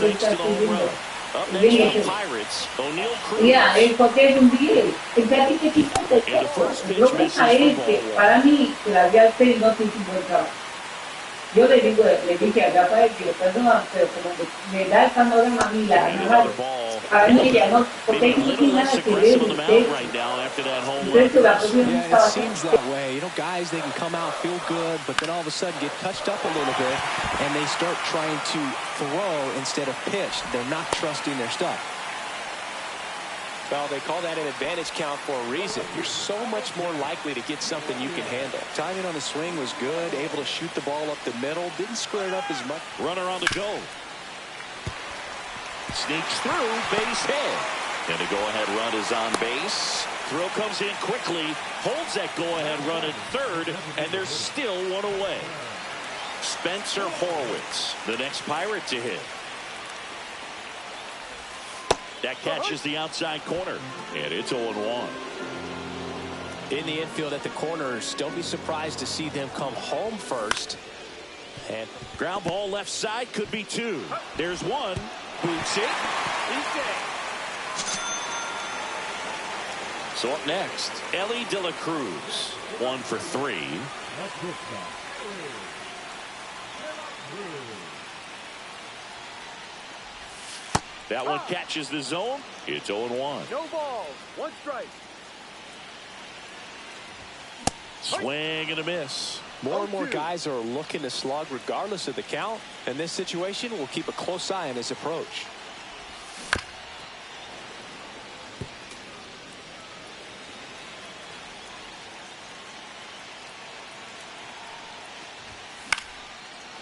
makes it all run. Up next for the Pirates, O'Neal Cruz. Yeah, porque es un DH. El que quita te lo que a para mí, que la había no hizo un buen trabajo. Yo le dije a Rafael que lo perdona, pero como me da el panorama a mí, a mí ya no, porque no tiene nada que ver. Yeah, it seems that way. You know, guys, they can come out, feel good, but then all of a sudden get touched up a little bit, and they start trying to throw instead of pitch. They're not trusting their stuff. Well, they call that an advantage count for a reason. You're so much more likely to get something you can handle. Timing on the swing was good, able to shoot the ball up the middle, didn't square it up as much. Runner on the go. Sneaks through, base hit. And the go-ahead run is on base. Throw comes in quickly, holds that go-ahead run at third, and there's still one away. Spencer Horwitz, the next Pirate to hit. That catches the outside corner, and it's 0-1. In the infield at the corners, don't be surprised to see them come home first. And ground ball left side, could be two. There's one. Boots it. So up next, Ellie De La Cruz, 1 for 3. That one catches the zone. It's 0-1. No balls. 1 strike. Swing and a miss. More and more guys are looking to slug regardless of the count. In this situation, we'll keep a close eye on his approach.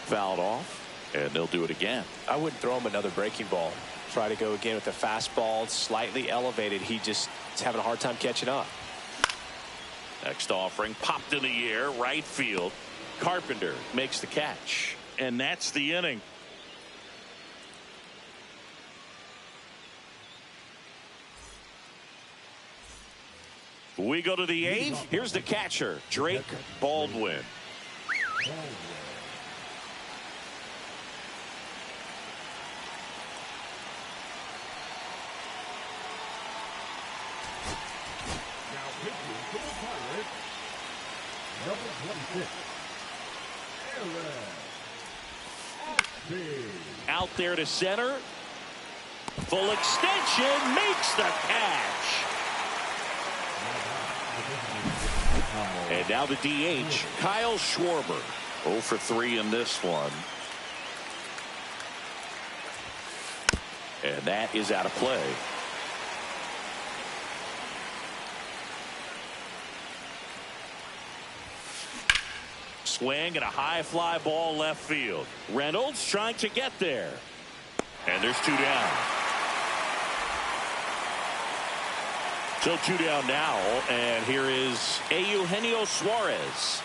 Fouled off, and they'll do it again. I wouldn't throw him another breaking ball. Try to go again with the fastball, slightly elevated. He just is having a hard time catching up. Next offering popped in the air, right field. Carpenter makes the catch, and that's the inning. We go to the 8th. Here's the catcher, Drake Baldwin. Out there to center. Full extension, makes the catch. And now the DH, Kyle Schwarber. 0 for 3 in this one. And that is out of play. Swing and a high fly ball left field. Reynolds trying to get there. And there's 2 down. So 2 down now, and here is Eugenio Suarez.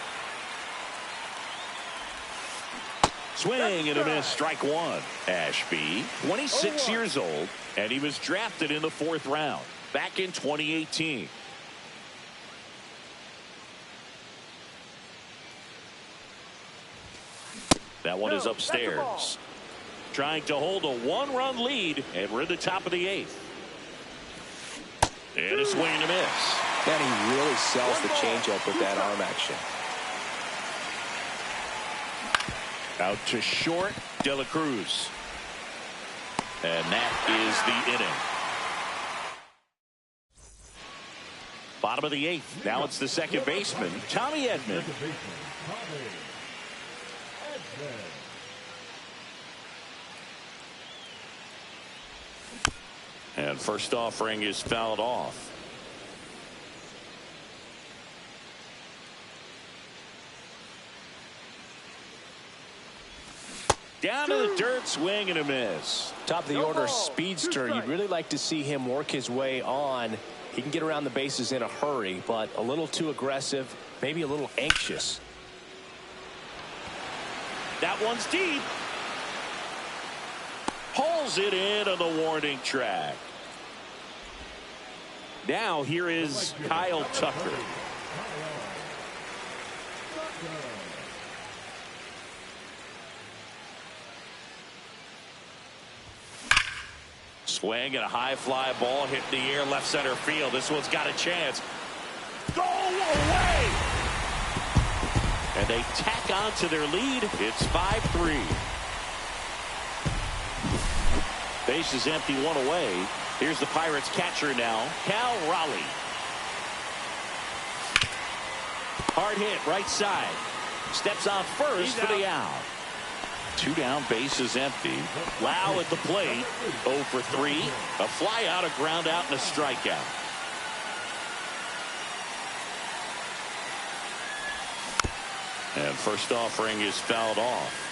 Swing and a miss, strike 1. Ashby, 26 years old, and he was drafted in the 4th round back in 2018. That one is upstairs. Trying to hold a 1-run lead, and we're at the top of the 8th. And a swing and a miss. And he really sells the changeup with that arm action. Out to short, De La Cruz. And that is the inning. Bottom of the 8th. Now it's the second baseman, Tommy Edman. And first offering is fouled off. Down to the dirt, swing and a miss. Top of the order speedster. You'd really like to see him work his way on. He can get around the bases in a hurry, but a little too aggressive, maybe a little anxious. That one's deep. Pulls it in on the warning track. Now here is Kyle Tucker. Swing and a high fly ball hit in the air left center field. This one's got a chance. Go away! And they tack on to their lead. It's 5-3. Base is empty, one away. Here's the Pirates catcher now, Cal Raleigh. Hard hit, right side. Steps on first for the out. 2 down, base is empty. Lau at the plate, 0 for 3. A fly out, a ground out, and a strikeout. And first offering is fouled off.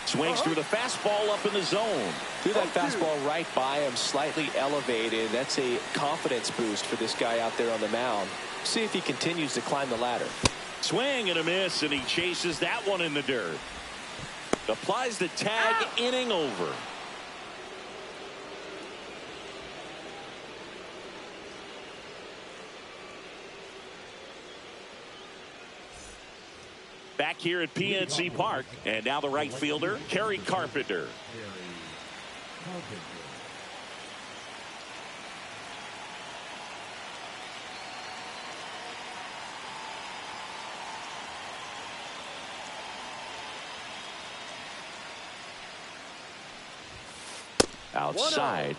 Swings through the fastball up in the zone. Threw that fastball right by him, slightly elevated. That's a confidence boost for this guy out there on the mound. See if he continues to climb the ladder. Swing and a miss, and he chases that one in the dirt. Applies the tag, inning over. Back here at PNC Park, and now the right fielder, Kerry Carpenter. Outside.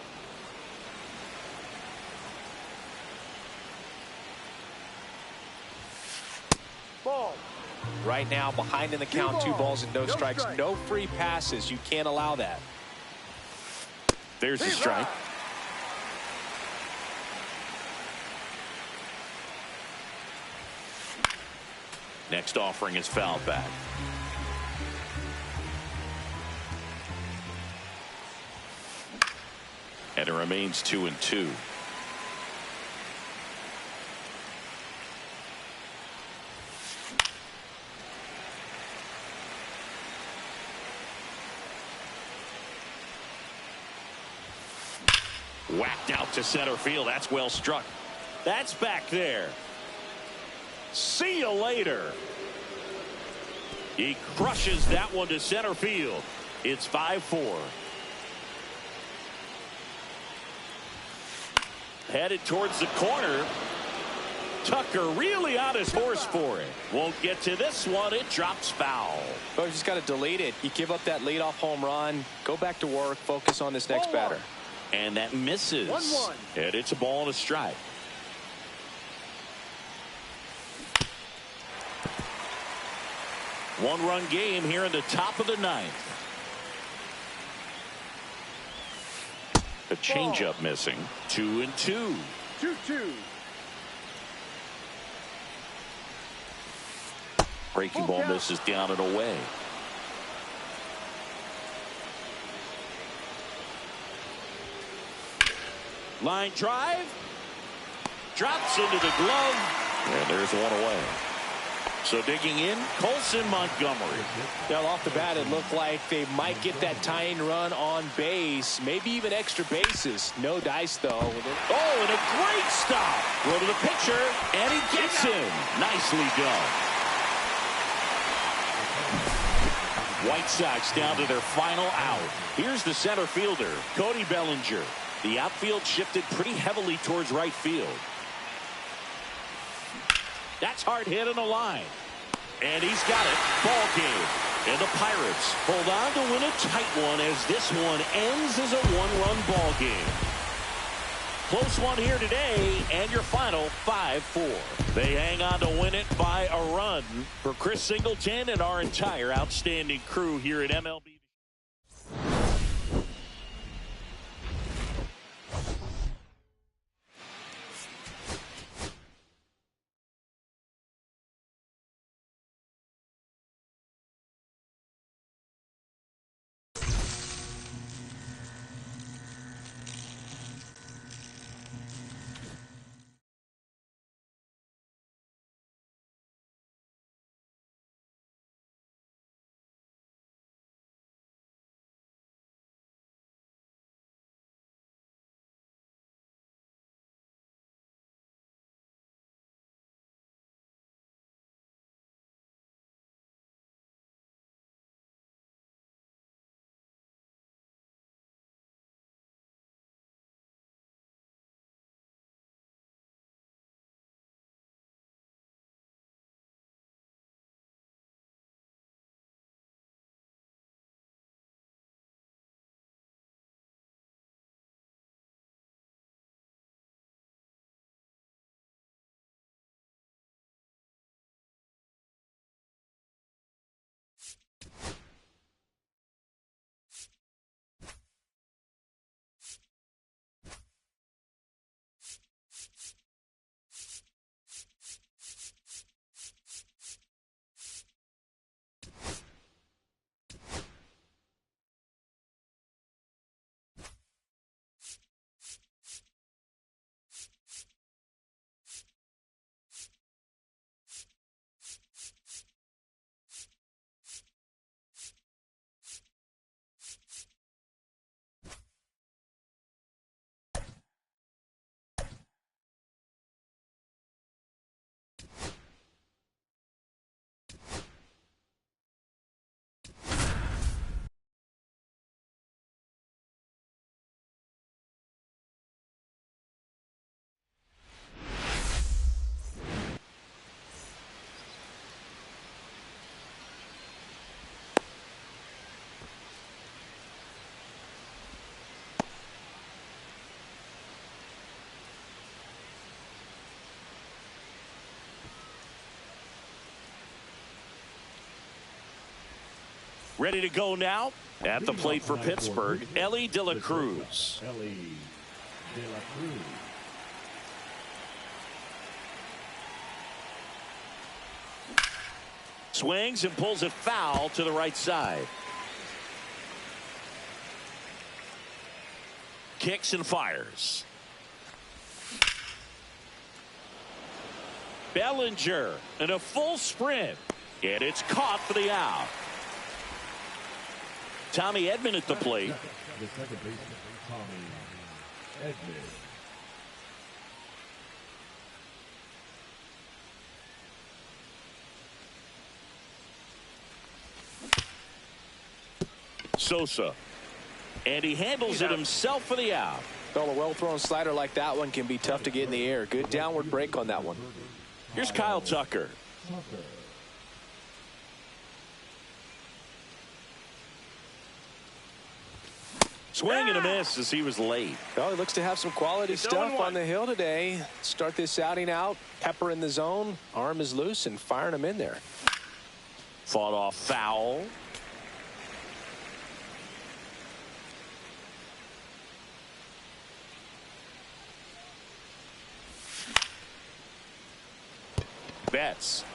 Ball. Right now, behind in the count, 2 balls and no strikes. No free passes. You can't allow that. There's the strike. Next offering is fouled back. And it remains 2-2. Whacked out to center field. That's well struck. That's back there. See you later. He crushes that one to center field. It's 5-4. Headed towards the corner. Tucker really on his horse for it. Won't get to this one. It drops foul. Oh, you just got to delete it. You give up that leadoff home run. Go back to work. Focus on this next batter. And that misses. 1-1. And it's a ball and a strike. One-run game here in the top of the 9th. A changeup missing. 2-2. 2-2. Breaking ball misses down and away. Line drive. Drops into the glove. And there's one away. So digging in, Colson Montgomery. Now off the bat, it looked like they might get that tying run on base, maybe even extra bases. No dice though. Oh, and a great stop. Go to the pitcher, and he gets him. Nicely done. White Sox down to their final out. Here's the center fielder, Cody Bellinger. The outfield shifted pretty heavily towards right field. That's hard hit on the line. And he's got it. Ball game. And the Pirates hold on to win a tight one as this one ends as a one-run ball game. Close one here today, and your final 5-4. They hang on to win it by a run. For Chris Singleton and our entire outstanding crew here at MLB. Ready to go now at the plate for Pittsburgh, Ellie De La Cruz. Swings and pulls it foul to the right side. Kicks and fires. Bellinger in a full sprint. And it's caught for the out. Tommy Edman at the plate. The second baseman, Tommy Edman. Sosa. And he handles it himself for the out. Well, a well-thrown slider like that one can be tough to get in the air. Good downward break on that one. Here's Kyle Tucker. Swing and a miss as he was late. Well, he looks to have some quality stuff on the hill today. Start this outing out. Pepper in the zone. Arm is loose and firing him in there. Fought off foul. Betts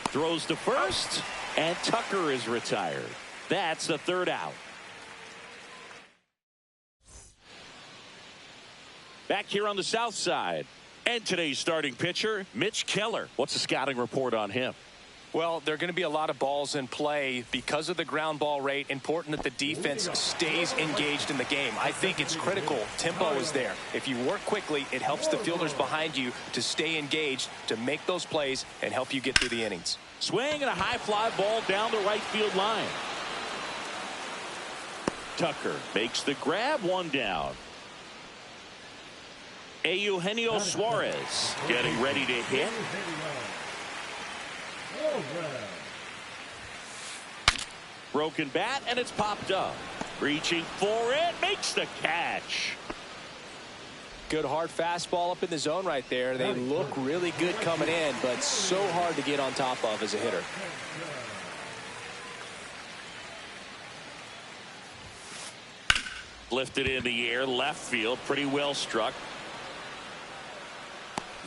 throws to first, and Tucker is retired. That's the third out. Back here on the south side, and today's starting pitcher, Mitch Keller. What's the scouting report on him? Well, there are going to be a lot of balls in play because of the ground ball rate. Important that the defense stays engaged in the game. I think it's critical. Tempo is there. If you work quickly, it helps the fielders behind you to stay engaged, to make those plays, and help you get through the innings. Swing and a high fly ball down the right field line. Tucker makes the grab, one down. Eugenio Suarez getting ready to hit. Broken bat, and it's popped up. Reaching for it, makes the catch. Good hard fastball up in the zone right there. They look really good coming in, but so hard to get on top of as a hitter. Lifted in the air, left field, pretty well struck.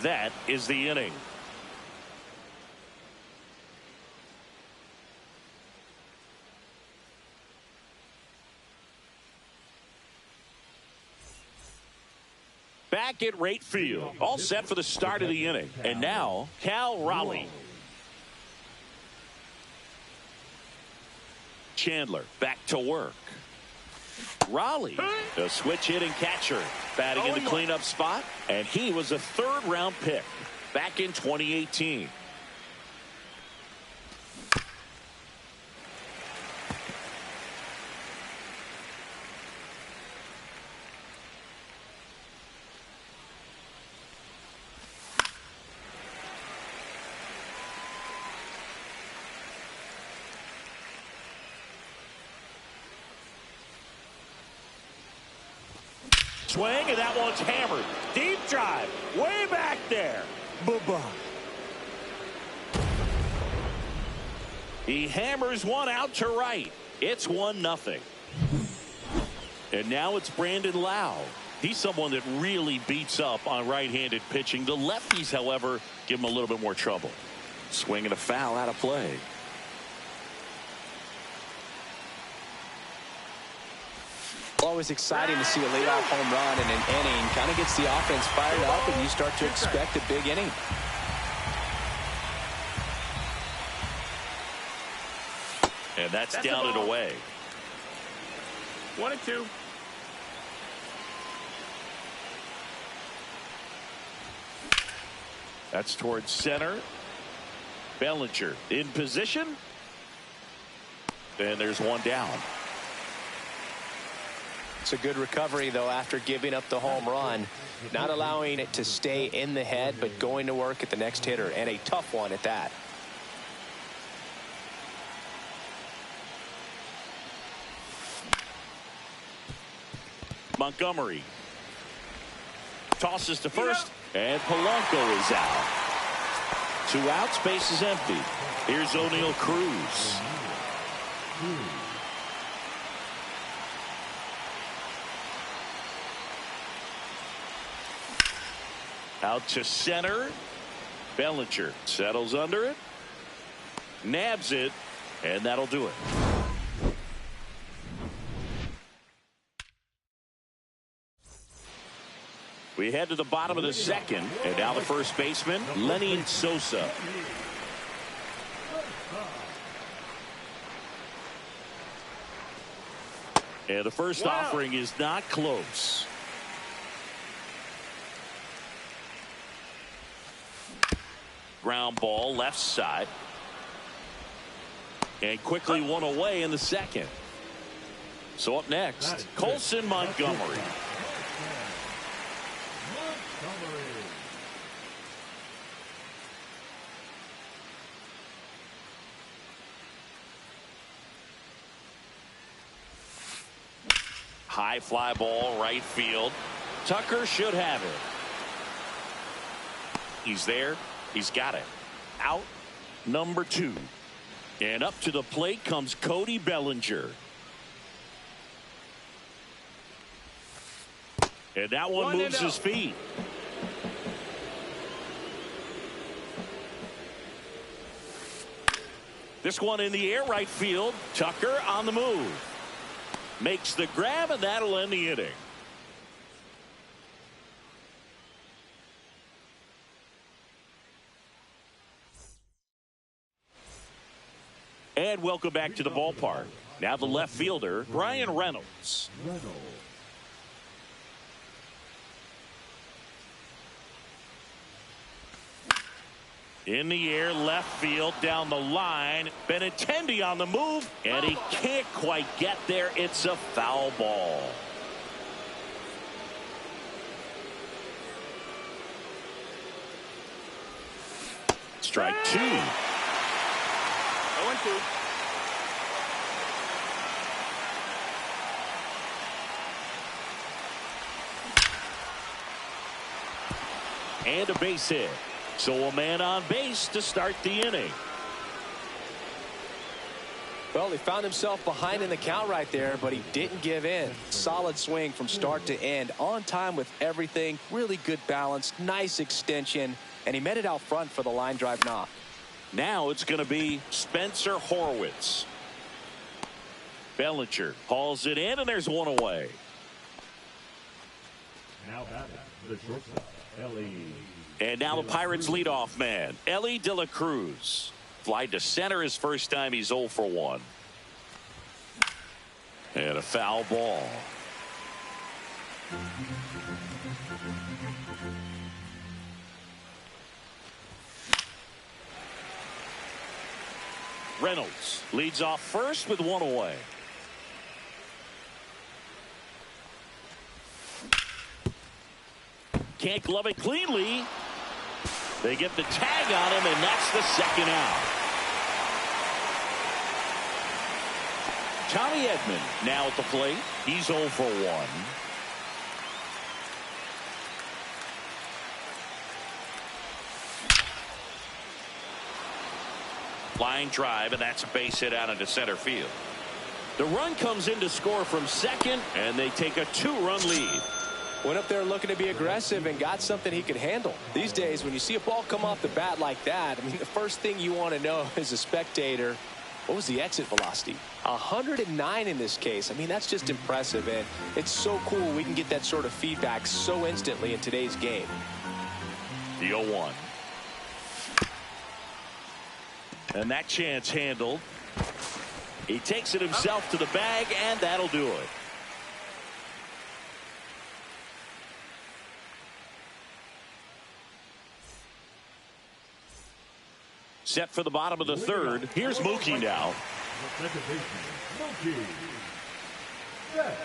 That is the inning. Back at right field, all set for the start of the inning. And now, Cal Raleigh. Chandler back to work. Raleigh, the switch hitting catcher, batting in the cleanup spot, and he was a third-round pick back in 2018. Swing, and that one's hammered. Deep drive, way back there. Bye-bye. He hammers one out to right. It's 1-0. And now it's Brandon Lau. He's someone that really beats up on right-handed pitching. The lefties, however, give him a little bit more trouble. Swing and a foul out of play. Always exciting to see a leadoff home run in an inning. Kind of gets the offense fired up, and you start to expect a big inning. And that's down and away. 1-2. That's towards center. Bellinger in position. And there's one down. It's a good recovery, though, after giving up the home run. Not allowing it to stay in the head, but going to work at the next hitter, and a tough one at that. Montgomery tosses to first, and Polanco is out. 2 outs, base is empty. Here's O'Neal Cruz. Out to center. Bellinger settles under it. Nabs it. And that'll do it. We head to the bottom of the second. And now the first baseman, Lenny Sosa. And the first offering is not close. Ground ball left side. And quickly one away in the second. So up next, Colson Montgomery. High fly ball right field. Tucker should have it. He's there. He's got it. Out number 2. And up to the plate comes Cody Bellinger. And that one moves his feet. This one in the air right field. Tucker on the move. Makes the grab, and that'll end the inning. And welcome back to the ballpark. Now the left fielder, Brian Reynolds. In the air, left field, down the line. Benintendi on the move, and he can't quite get there. It's a foul ball. Strike 2. 0-2. And a base hit. So a man on base to start the inning. Well, he found himself behind in the count right there, but he didn't give in. Solid swing from start to end. On time with everything. Really good balance. Nice extension. And he met it out front for the line drive knock. Now it's going to be Spencer Horwitz. Bellinger hauls it in, and there's one away. Now batting, the shortstop, Ellie. And now the Pirates leadoff man, Ellie De La Cruz. Fly to center his first time. He's 0 for 1. And a foul ball. Reynolds leads off first with one away. Can't glove it cleanly. They get the tag on him, and that's the second out. Tommy Edman now at the plate. He's 0 for 1. Line drive, and that's a base hit out into center field. The run comes in to score from second, and they take a 2-run lead. Went up there looking to be aggressive and got something he could handle. These days, when you see a ball come off the bat like that, I mean, the first thing you want to know as a spectator, what was the exit velocity? 109 in this case. I mean, that's just impressive, and it's so cool we can get that sort of feedback so instantly in today's game. The 0-1. And that chance handled. He takes it himself to the bag, and that'll do it. Set for the bottom of the third. Here's Mookie now. The second baseman, Mookie. Set.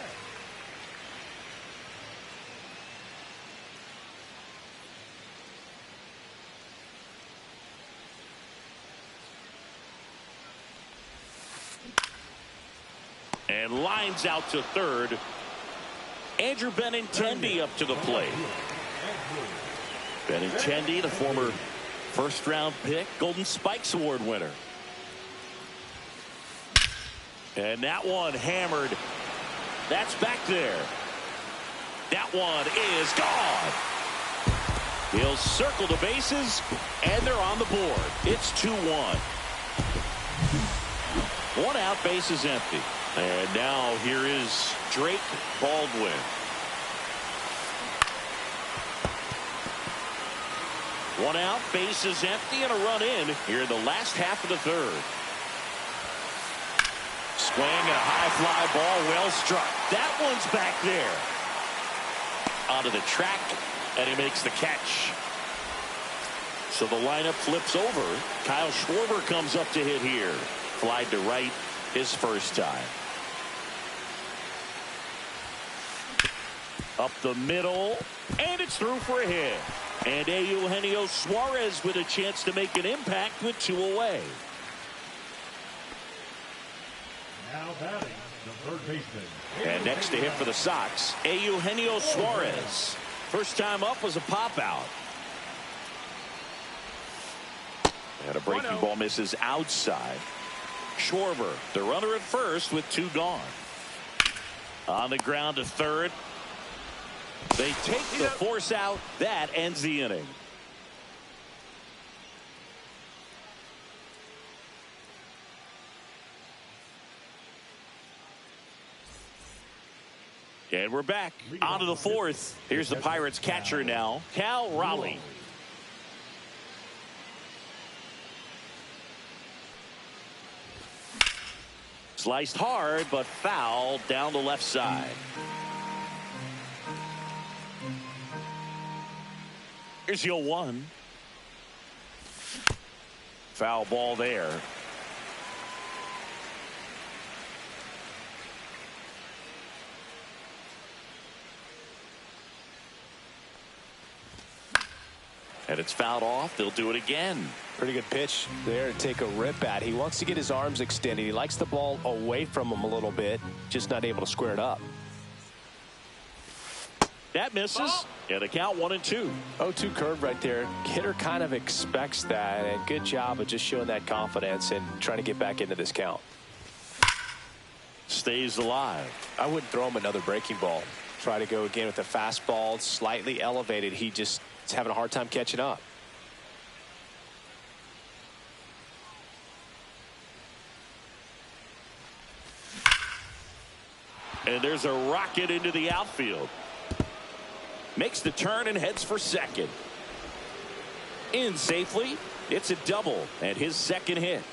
And lines out to third. Andrew Benintendi up to the plate. Benintendi, the former first-round pick, Golden Spikes Award winner. And that one hammered. That's back there. That one is gone. He'll circle the bases, and they're on the board. It's 2-1. One out, base is empty. And now here is Drake Baldwin. One out, base is empty, and a run in here in the last half of the third. Swing and a high fly ball, well struck. That one's back there. Onto the track, and he makes the catch. So the lineup flips over. Kyle Schwarber comes up to hit here. Flied to right his first time. Up the middle, and it's through for a hit. And Eugenio Suarez with a chance to make an impact with 2 away. Now batting, the third baseman. And next to hit for the Sox, Eugenio Suarez. First time up was a pop out. And a breaking ball misses outside. Schwarber, the runner at first with 2 gone. On the ground to third. They take the force out. That ends the inning. And we're back onto the fourth. Here's the Pirates catcher now, Cal Raleigh. Sliced hard, but foul down the left side. Here's 0-1. Foul ball there. And it's fouled off. They'll do it again. Pretty good pitch there to take a rip at. He wants to get his arms extended. He likes the ball away from him a little bit, just not able to square it up. That misses. And a count 1-2. 0-2 curve right there. Hitter kind of expects that, and good job of just showing that confidence and trying to get back into this count. Stays alive. I wouldn't throw him another breaking ball. Try to go again with the fastball, slightly elevated. He just is having a hard time catching up. And there's a rocket into the outfield. Makes the turn and heads for second. In safely. It's a double and his second hit.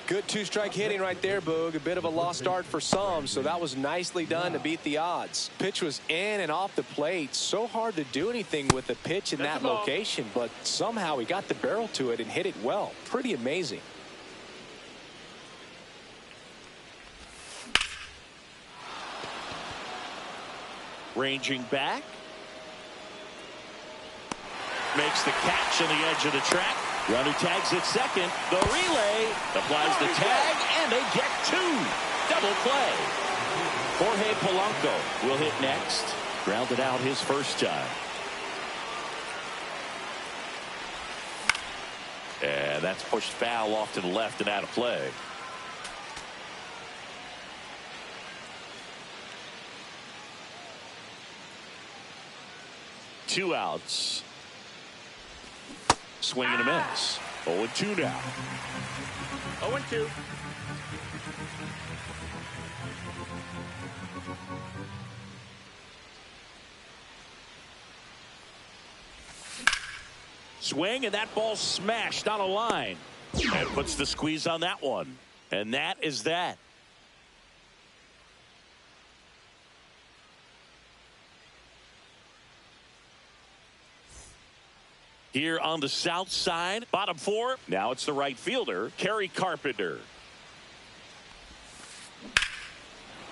Good 2-strike hitting right there, Boog. A bit of a lost start for some, so that was nicely done to beat the odds. Pitch was in and off the plate. So hard to do anything with the pitch in that location, but somehow he got the barrel to it and hit it well. Pretty amazing. Ranging back. Makes the catch on the edge of the track. Runner tags at second. The relay applies the tag, and they get 2. Double play. Jorge Polanco will hit next. Grounded out his first time. And that's pushed foul off to the left and out of play. Two outs. Swing and a miss. 0-2 now. 0-2. Swing, and that ball smashed on a line. And puts the squeeze on that one. And that is that. Here on the south side, bottom 4. Now it's the right fielder, Kerry Carpenter.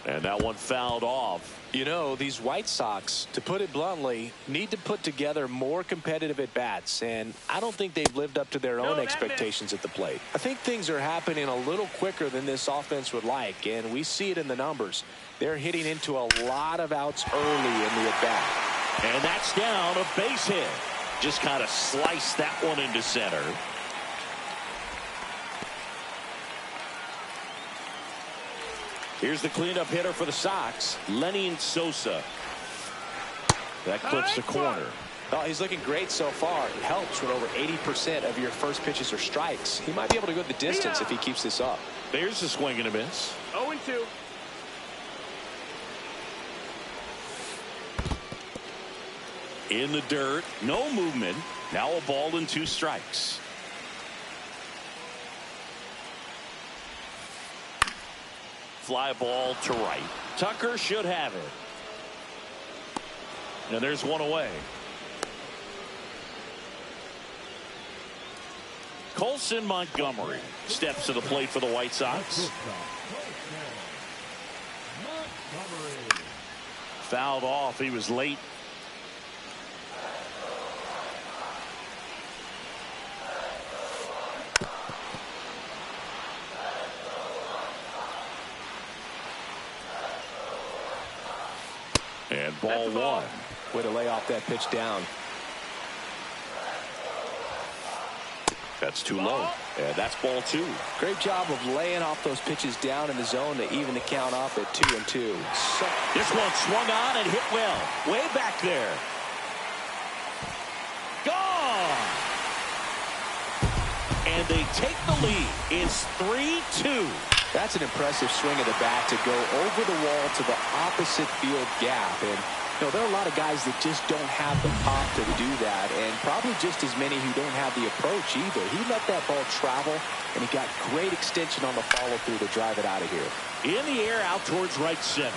And that one fouled off. You know, these White Sox, to put it bluntly, need to put together more competitive at-bats, and I don't think they've lived up to their own expectations at the plate. I think things are happening a little quicker than this offense would like, and we see it in the numbers. They're hitting into a lot of outs early in the at-bat. And that's down, a base hit. Just kind of sliced that one into center. Here's the cleanup hitter for the Sox, Lenny Sosa. That clips the corner. Oh, he's looking great so far. It helps when over 80% of your first pitches are strikes. He might be able to go the distance if he keeps this up. There's a swing and a miss. 0-2. In the dirt, no movement. Now a ball and 2 strikes. Fly ball to right. Tucker should have it. And there's one away. Colson Montgomery steps to the plate for the White Sox. Fouled off. He was late. And ball 1. Way to lay off that pitch down. That's too low. And that's ball 2. Great job of laying off those pitches down in the zone to even the count off at 2-2. This one swung on and hit well. Way back there. Gone. And they take the lead. It's 3-2. That's an impressive swing of the bat to go over the wall to the opposite field gap. And you know, there are a lot of guys that just don't have the pop to do that, and probably just as many who don't have the approach either. He let that ball travel, and he got great extension on the follow-through to drive it out of here. In the air, out towards right center.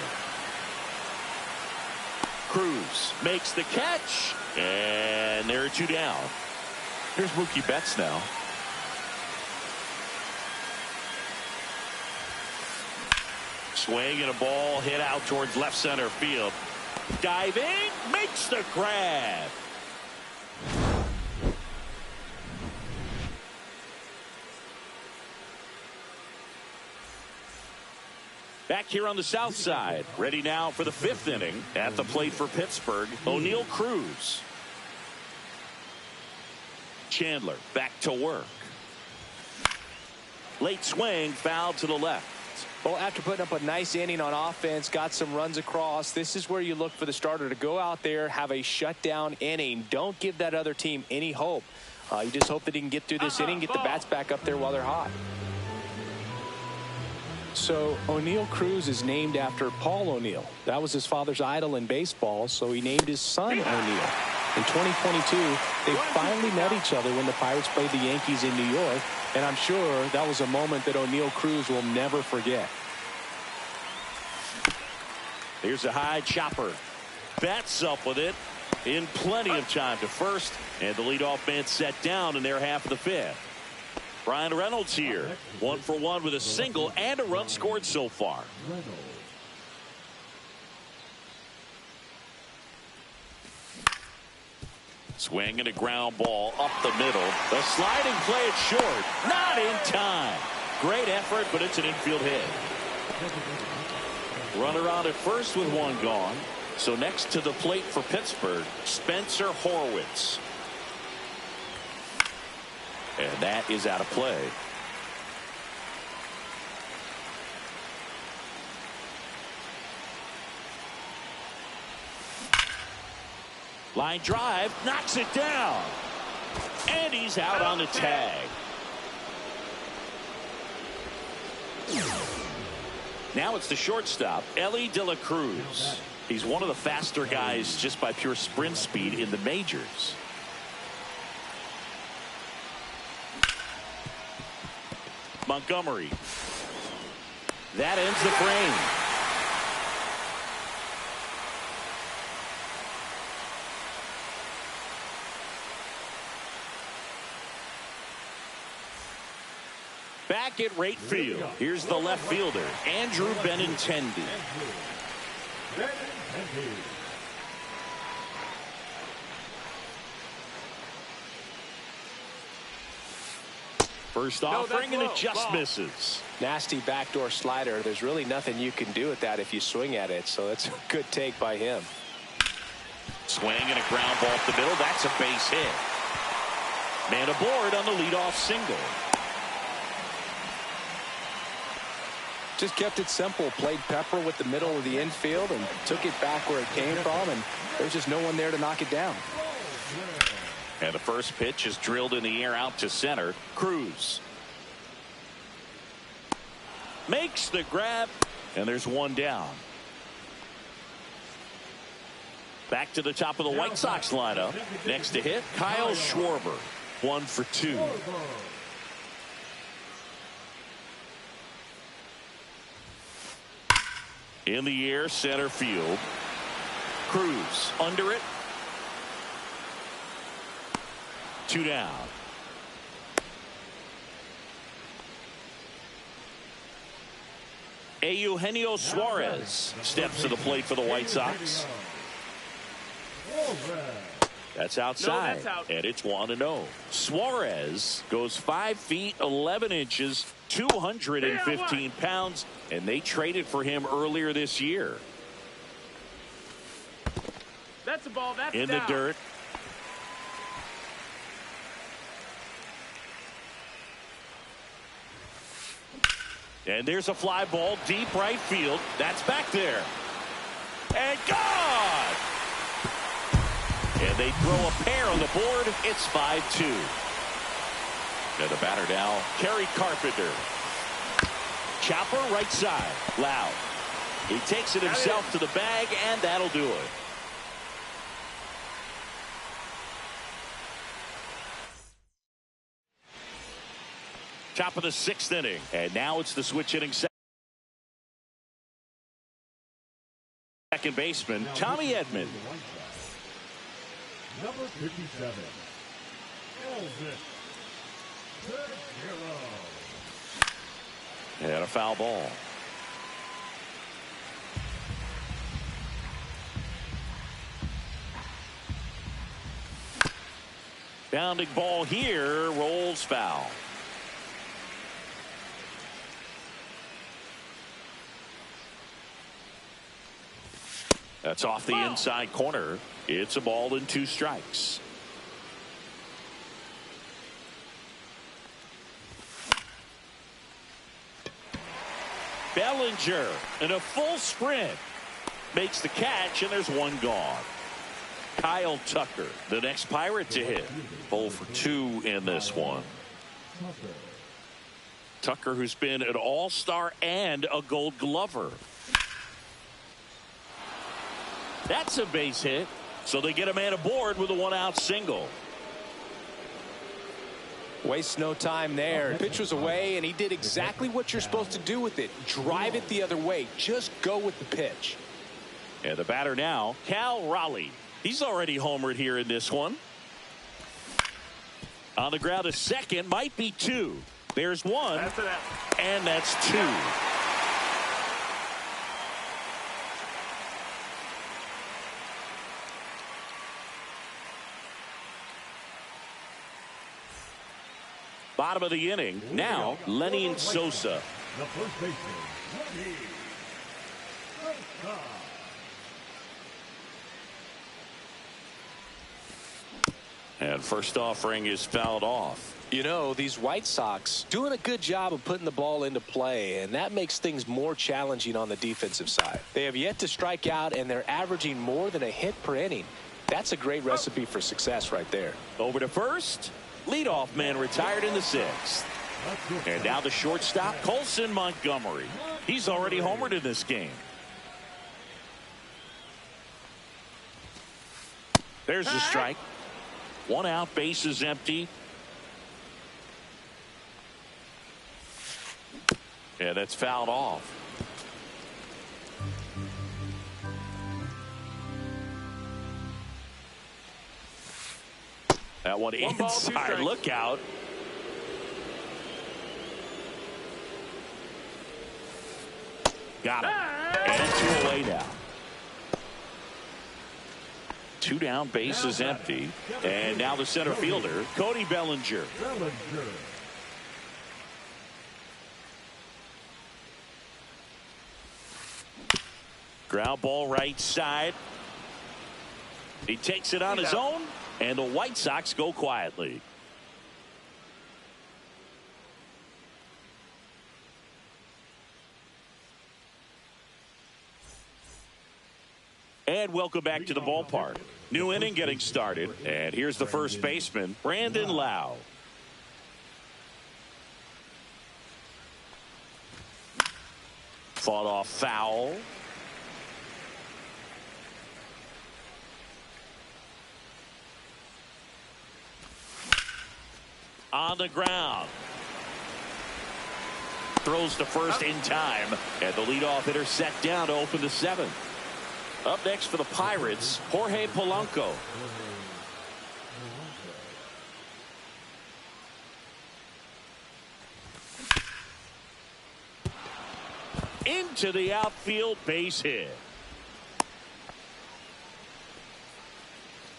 Cruz makes the catch, and there are 2 down. Here's Mookie Betts now. Swing and a ball hit out towards left center field. Diving, makes the grab. Back here on the south side, ready now for the 5th inning. At the plate for Pittsburgh, O'Neal Cruz. Chandler back to work. Late swing, foul to the left. Well, after putting up a nice inning on offense, got some runs across, this is where you look for the starter to go out there, have a shutdown inning. Don't give that other team any hope. You just hope that he can get through this inning, get the bats back up there while they're hot. So O'Neal Cruz is named after Paul O'Neill. That was his father's idol in baseball, so he named his son O'Neal. In 2022, they finally met each other when the Pirates played the Yankees in New York, and I'm sure that was a moment that O'Neal Cruz will never forget. Here's a high chopper. Betts up with it in plenty of time to first, and the leadoff man set down in their half of the 5th. Brian Reynolds here, 1 for 1 with a single and a run scored so far. Swing and a ground ball up the middle. The sliding play it short. Not in time. Great effort, but it's an infield hit. Runner on at first with 1 gone. So next to the plate for Pittsburgh, Spencer Horwitz. And that is out of play. Line drive, knocks it down. And he's out on the tag. Now it's the shortstop, Elly De La Cruz. He's one of the faster guys just by pure sprint speed in the majors. Montgomery. That ends the frame. Back at right field, here's the left fielder, Andrew Benintendi. First offering, and it just misses. Nasty backdoor slider. There's really nothing you can do with that if you swing at it, so that's a good take by him. Swing and a ground ball up the middle. That's a base hit. Man aboard on the leadoff single. Just kept it simple. Played pepper with the middle of the infield and took it back where it came from, and there's just no one there to knock it down. And the first pitch is drilled in the air out to center. Cruz makes the grab, and there's one down. Back to the top of the White Sox lineup. Next to hit, Kyle Schwarber. 1 for 2. In the air, center field. Cruz under it. 2 down. Eugenio Suarez steps to the plate for the White Sox. That's outside. No, that's out. And it's 1-0. Suarez goes 5 feet 11 inches, 215 pounds, and they traded for him earlier this year. That's a ball. That's In down. the dirt. And there's a fly ball deep right field. That's back there. And gone! And they throw a pair on the board. It's 5-2. And the batter now, Kerry Carpenter. Chopper right side. Loud. He takes it himself to the bag, and that'll do it. Top of the 6th inning. And now it's the switch hitting second baseman, Tommy Edman. Number 57. Elvis. And a foul ball. Bounding ball here, rolls foul. That's off the inside corner. It's a ball and 2 strikes. Bellinger in a full sprint makes the catch, and there's 1 gone. Kyle Tucker, the next Pirate to hit. 0 for 2 in this one. Tucker, who's been an all-star and a Gold Glover. That's a base hit, so they get a man aboard with a 1-out single. Waste no time there. Pitch was away, and he did exactly what you're supposed to do with it. Drive it the other way. Just go with the pitch. And the batter now, Cal Raleigh. He's already homered here in this one. On the ground, a second, might be 2. There's 1, and that's 2. Bottom of the inning. Now, Lenny Sosa. The first baseman, Lenny Sosa. And first offering is fouled off. You know, these White Sox doing a good job of putting the ball into play, and that makes things more challenging on the defensive side. They have yet to strike out, and they're averaging more than a hit per inning. That's a great recipe for success right there. Over to first. Leadoff man retired in the 6th. And now the shortstop, Colson Montgomery. He's already homered in this game. There's the strike. 1 out, base is empty. Yeah, that's fouled off. That one inside. Look out. Got him. And 2 away now. 2 down, base is empty. And now the center fielder, Cody Bellinger. Ground ball right side. He takes it on his own, and the White Sox go quietly. And welcome back to the ballpark. New inning getting started. And here's the first baseman, Brandon Lau. Fought off foul. On the ground. Throws to first in time. And the leadoff hitter set down to open the seventh. Up next for the Pirates, Jorge Polanco. Into the outfield, base hit.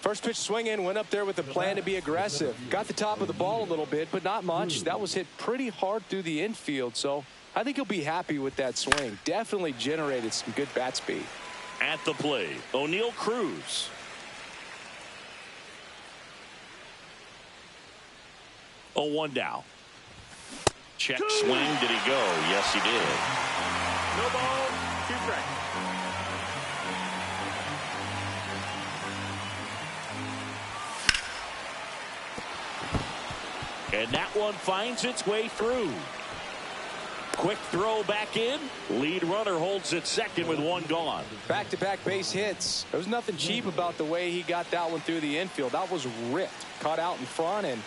First pitch swing in, went up there with a plan to be aggressive. Got the top of the ball a little bit, but not much. That was hit pretty hard through the infield, so I think he'll be happy with that swing. Definitely generated some good bat speed. At the plate, O'Neal Cruz. Oh, 1 down. Check swing. Did he go? Yes, he did. No ball, 2 strikes. And that one finds its way through. Quick throw back in. Lead runner holds at second with 1 gone. Back-to-back base hits. There was nothing cheap about the way he got that one through the infield. That was ripped. Caught out in front and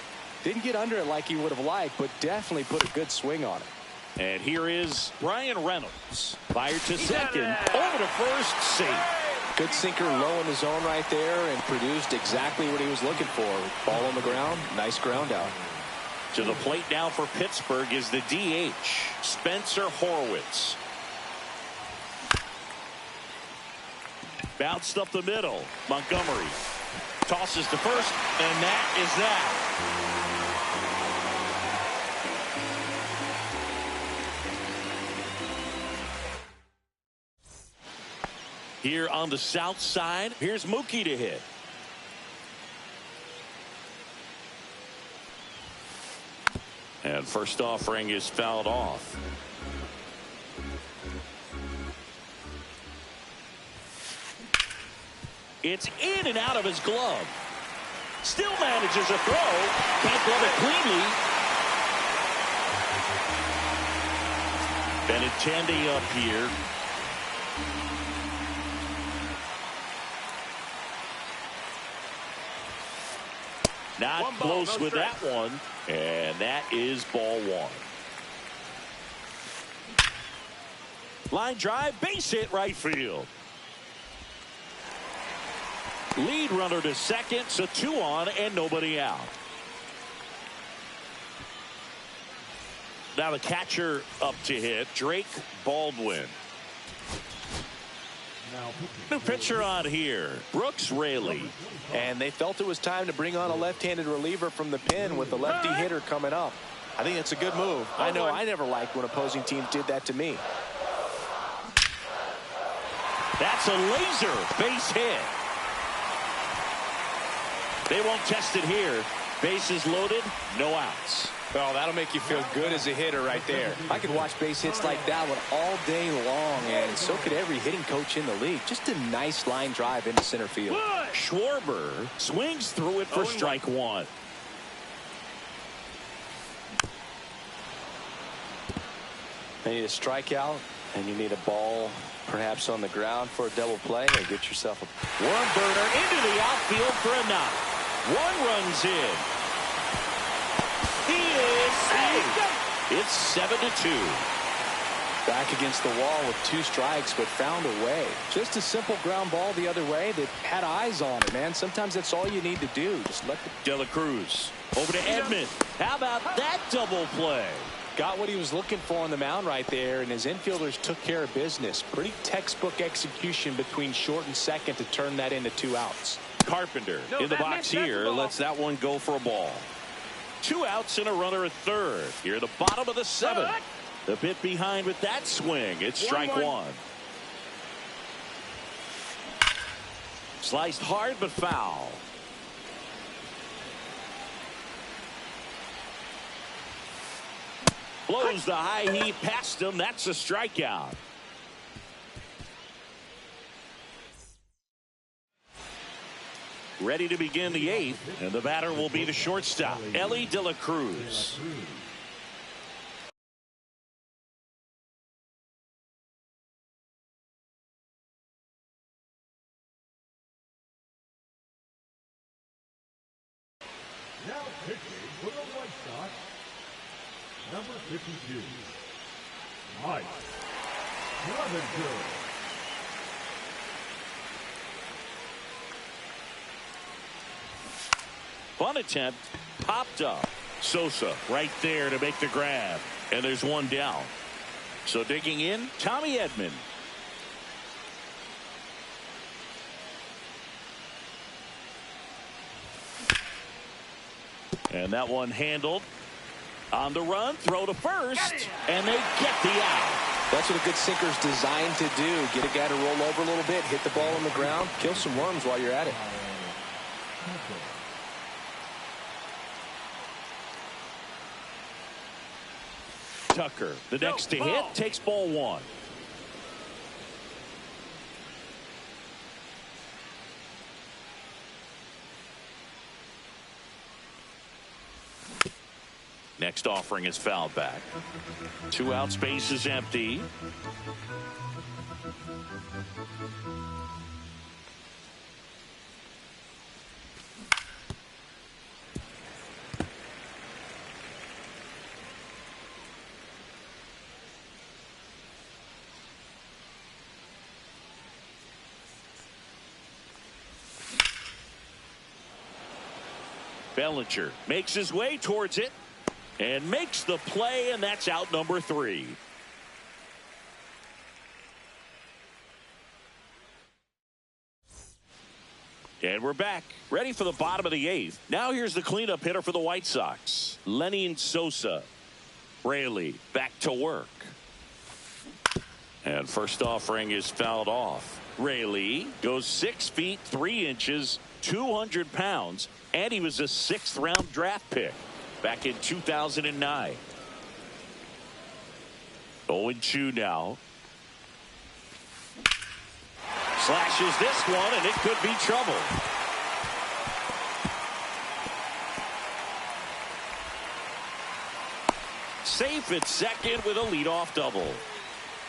didn't get under it like he would have liked, but definitely put a good swing on it. And here is Brian Reynolds. Fired to second. Over to first. Safe. Good sinker low in the zone right there and produced exactly what he was looking for. Ball on the ground. Nice ground out. To the plate now for Pittsburgh is the DH, Spencer Horwitz. Bounced up the middle. Montgomery tosses to first, and that is that. Here on the south side, here's Mookie to hit. And first offering is fouled off. It's in and out of his glove. Still manages a throw. Can't glove it cleanly. Benintendi up here. Not close with that one. And that is ball 1. Line drive, base hit right field. Lead runner to second, so 2 on and nobody out. Now the catcher up to hit, Drake Baldwin. New pitcher on here, Brooks Raley. And they felt it was time to bring on a left-handed reliever from the pen with the lefty hitter coming up. I think it's a good move. I know I never liked when opposing teams did that to me. That's a laser base hit. They won't test it here. Bases loaded, no outs. Well, that'll make you feel good as a hitter right there. I could watch base hits like that one all day long, and so could every hitting coach in the league. Just a nice line drive into center field. Schwarber swings through it for strike 1. You need a strikeout, and you need a ball perhaps on the ground for a double play, or get yourself a worm burner into the outfield for a knock. 1 runs in. He is safe. It's 7-2. Back against the wall with 2 strikes, but found a way. Just a simple ground ball the other way that had eyes on it, man. Sometimes that's all you need to do. Just let the De La Cruz over to Edman. How about that double play? Got what he was looking for on the mound right there, and his infielders took care of business. Pretty textbook execution between short and second to turn that into 2 outs. Carpenter in the box here lets that one go for a ball. 2 outs and a runner at third. Here at the bottom of the 7th. The bit behind with that swing. It's strike 1. Sliced hard but foul. Blows the high heat past him. That's a strikeout. ready to begin the 8th, and the batter will be the shortstop, Ellie De La Cruz. Now pitching for the White Sox, number 52, Mike Clevenger. Bunt attempt, popped up. Sosa right there to make the grab, and there's one down. So digging in, Tommy Edman. And that one handled. On the run, throw to first, and they get the out. That's what a good sinker's designed to do. Get a guy to roll over a little bit, hit the ball on the ground, kill some worms while you're at it. Tucker, the next to hit, takes ball 1. Next offering is fouled back. 2 out, space is empty. Bellinger makes his way towards it and makes the play, and that's out number 3. And we're back, ready for the bottom of the 8th. Now here's the cleanup hitter for the White Sox, Lenny Sosa. Raley back to work. And first offering is fouled off. Raley goes 6 feet 3 inches, 200 pounds, and he was a 6th round draft pick back in 2009. 0-2 now. Slashes this one, and it could be trouble. Safe at second with a leadoff double.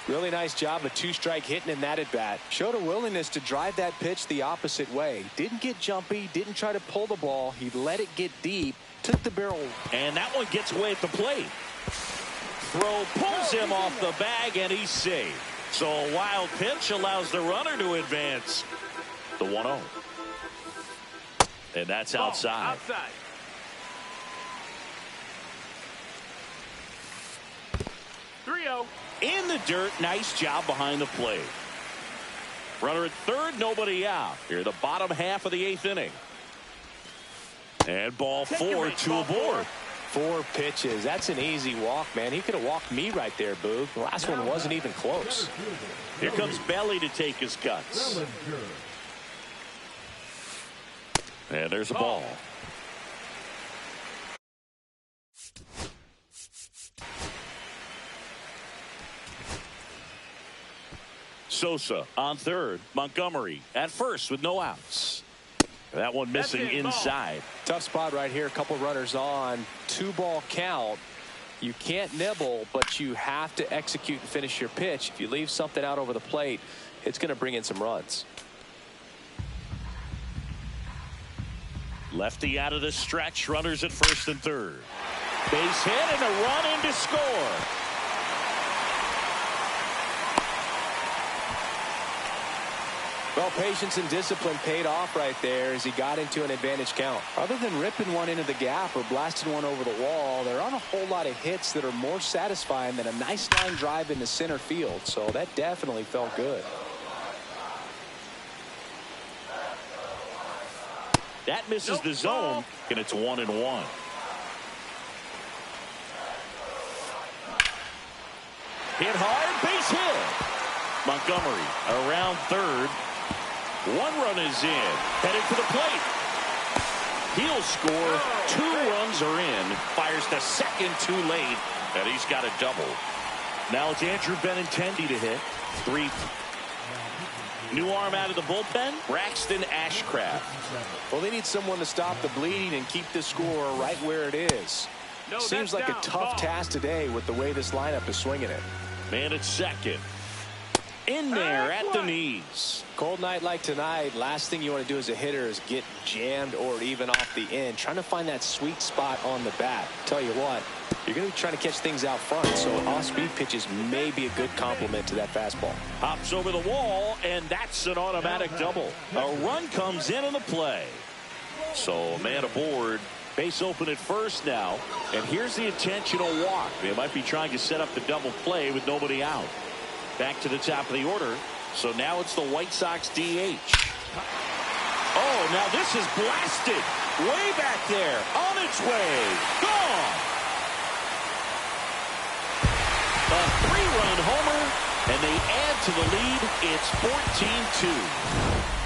Really nice job of 2-strike hitting in that at bat. Showed a willingness to drive that pitch the opposite way. Didn't get jumpy, didn't try to pull the ball. He let it get deep, took the barrel. And that one gets away at the plate. Throw pulls him off the bag, and he's safe. So a wild pitch allows the runner to advance. The 1-0. And that's outside. 3-0. In the dirt, nice job behind the plate. Runner at third, nobody out. Here the bottom half of the 8th inning. And ball 4, 2 aboard. 4 pitches. That's an easy walk, man. He could have walked me right there, Boog. The last one wasn't even close. Here comes Belly to take his cuts. And there's a ball. Sosa on third. Montgomery at first with no outs. That one missing inside. Tough spot right here. A couple runners on. 2-ball count. You can't nibble, but you have to execute and finish your pitch. If you leave something out over the plate, it's going to bring in some runs. Lefty out of the stretch. Runners at first and third. Base hit and a run in to score. Well, patience and discipline paid off right there as he got into an advantage count. Other than ripping one into the gap or blasting one over the wall, there aren't a whole lot of hits that are more satisfying than a nice line drive into center field. So that definitely felt good. That misses the zone, and it's 1-1. Hit hard, base hit. Montgomery around third. 1 run is in. Headed for the plate. He'll score. 2 runs are in. Fires to second too late, and he's got a double. Now it's Andrew Benintendi to hit. 3. New arm out of the bullpen, Braxton Ashcraft. Well, they need someone to stop the bleeding and keep the score right where it is. No, Seems like a tough task today with the way this lineup is swinging it. Man at second. In there at the knees. Cold night like tonight, last thing you want to do as a hitter is get jammed or even off the end. Trying to find that sweet spot on the bat. Tell you what, you're going to be trying to catch things out front, so off-speed pitches may be a good complement to that fastball. Hops over the wall, and that's an automatic double. A run comes in on the play. So a man aboard. Base open at first now. And here's the intentional walk. They might be trying to set up the double play with nobody out. Back to the top of the order. So now it's the White Sox DH. Oh, now this is blasted. Way back there. On its way. Gone. A 3-run homer. And they add to the lead. It's 14-2.